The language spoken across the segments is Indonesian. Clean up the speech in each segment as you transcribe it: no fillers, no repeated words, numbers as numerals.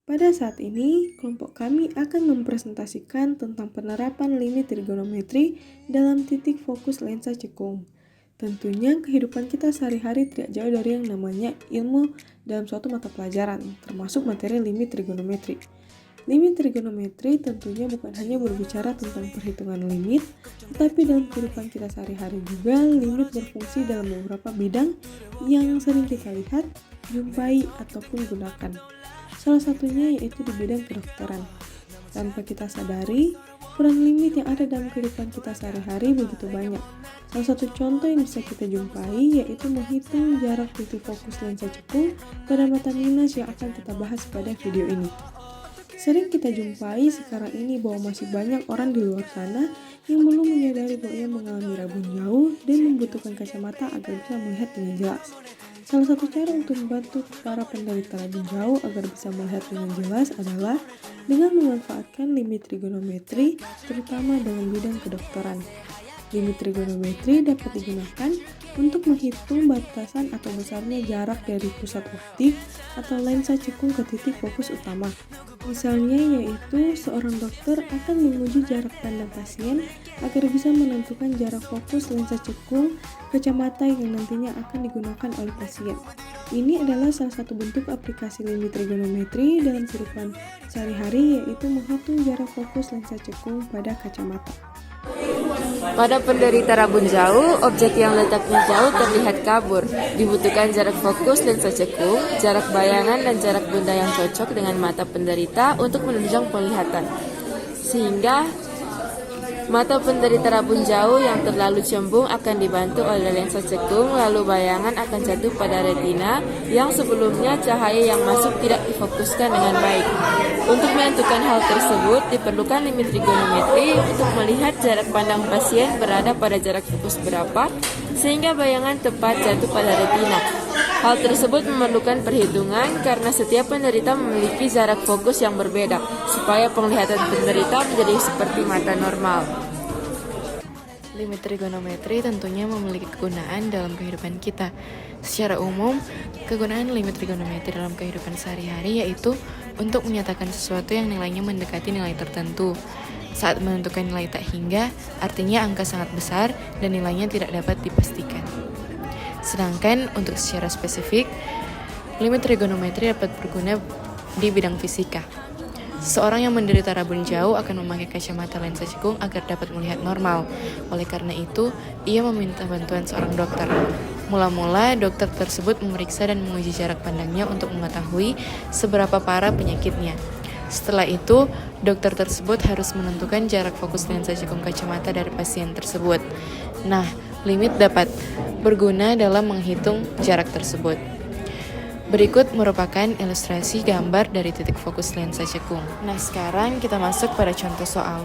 Pada saat ini, kelompok kami akan mempresentasikan tentang penerapan limit trigonometri dalam titik fokus lensa cekung. Tentunya kehidupan kita sehari-hari tidak jauh dari yang namanya ilmu dalam suatu mata pelajaran, termasuk materi limit trigonometri. Limit trigonometri tentunya bukan hanya berbicara tentang perhitungan limit, tetapi dalam kehidupan kita sehari-hari juga limit berfungsi dalam beberapa bidang yang sering kita lihat, jumpai, ataupun gunakan. Salah satunya yaitu di bidang kedokteran. Tanpa kita sadari, peran limit yang ada dalam kehidupan kita sehari-hari begitu banyak. Salah satu contoh yang bisa kita jumpai yaitu menghitung jarak titik fokus lensa cekung pada mata minus yang akan kita bahas pada video ini. Sering kita jumpai sekarang ini bahwa masih banyak orang di luar sana yang belum menyadari bahwa ia mengalami rabun jauh dan membutuhkan kacamata agar bisa melihat dengan jelas. Salah satu cara untuk membantu para penderita rabun jauh agar bisa melihat dengan jelas adalah dengan memanfaatkan limit trigonometri, terutama dalam bidang kedokteran. Limit trigonometri dapat digunakan untuk menghitung batasan atau besarnya jarak dari pusat optik atau lensa cekung ke titik fokus utama. Misalnya yaitu seorang dokter akan menguji jarak pandang pasien agar bisa menentukan jarak fokus lensa cekung kacamata yang nantinya akan digunakan oleh pasien. Ini adalah salah satu bentuk aplikasi limit trigonometri dalam kehidupan sehari-hari yaitu menghitung jarak fokus lensa cekung pada kacamata. Pada penderita rabun jauh, objek yang letaknya jauh terlihat kabur. Dibutuhkan jarak fokus lensa cekung, jarak bayangan dan jarak benda yang cocok dengan mata penderita untuk menunjang penglihatan. Sehingga mata penderita rabun jauh yang terlalu cembung akan dibantu oleh lensa cekung, lalu bayangan akan jatuh pada retina yang sebelumnya cahaya yang masuk tidak difokuskan dengan baik. Untuk menentukan hal tersebut, diperlukan limit trigonometri untuk melihat jarak pandang pasien berada pada jarak fokus berapa, sehingga bayangan tepat jatuh pada retina. Hal tersebut memerlukan perhitungan karena setiap penderita memiliki jarak fokus yang berbeda, supaya penglihatan penderita menjadi seperti mata normal. Limit trigonometri tentunya memiliki kegunaan dalam kehidupan kita. Secara umum, kegunaan limit trigonometri dalam kehidupan sehari-hari yaitu untuk menyatakan sesuatu yang nilainya mendekati nilai tertentu. Saat menentukan nilai tak hingga, artinya angka sangat besar dan nilainya tidak dapat dipastikan. Sedangkan untuk secara spesifik, limit trigonometri dapat berguna di bidang fisika. Seorang yang menderita rabun jauh akan memakai kacamata lensa cekung agar dapat melihat normal. Oleh karena itu, ia meminta bantuan seorang dokter. Mula-mula, dokter tersebut memeriksa dan menguji jarak pandangnya untuk mengetahui seberapa parah penyakitnya. Setelah itu, dokter tersebut harus menentukan jarak fokus lensa cekung kacamata dari pasien tersebut. Nah, limit dapat berguna dalam menghitung jarak tersebut. Berikut merupakan ilustrasi gambar dari titik fokus lensa cekung. Nah, sekarang kita masuk pada contoh soal.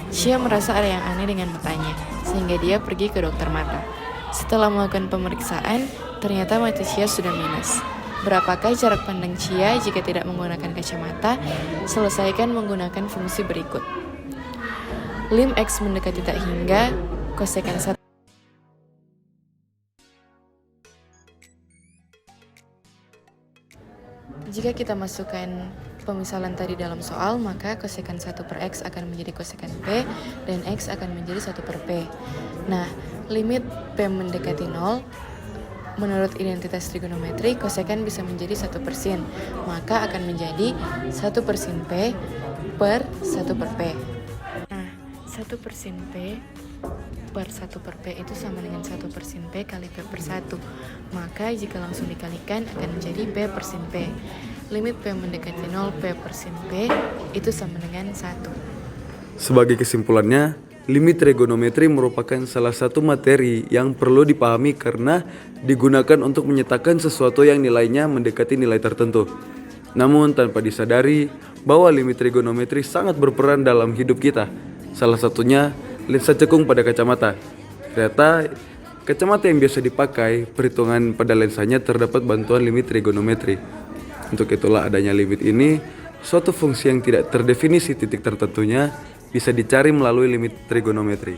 Cia merasa ada yang aneh dengan matanya, sehingga dia pergi ke dokter mata. Setelah melakukan pemeriksaan, ternyata mata Cia sudah minus. Berapakah jarak pandang Cia jika tidak menggunakan kacamata? Selesaikan menggunakan fungsi berikut. Lim X mendekati tak hingga, kosekan 1. Jika kita masukkan pemisalan tadi dalam soal, maka kosekan 1 per X akan menjadi kosekan P, dan X akan menjadi 1 per P. Nah, limit P mendekati 0, menurut identitas trigonometri, kosekan bisa menjadi 1 per sin, maka akan menjadi 1 per sin P per 1 per P. Nah, 1 per sin P per 1 per P itu sama dengan 1 per sin P kali P per 1. Maka jika langsung dikalikan akan menjadi P per sin P. Limit P mendekati 0 P per sin P itu sama dengan 1. Sebagai kesimpulannya, limit trigonometri merupakan salah satu materi yang perlu dipahami karena digunakan untuk menyatakan sesuatu yang nilainya mendekati nilai tertentu. Namun tanpa disadari bahwa limit trigonometri sangat berperan dalam hidup kita. Salah satunya lensa cekung pada kacamata. Ternyata kacamata yang biasa dipakai, perhitungan pada lensanya terdapat bantuan limit trigonometri. Untuk itulah adanya limit ini, suatu fungsi yang tidak terdefinisi titik tertentunya bisa dicari melalui limit trigonometri.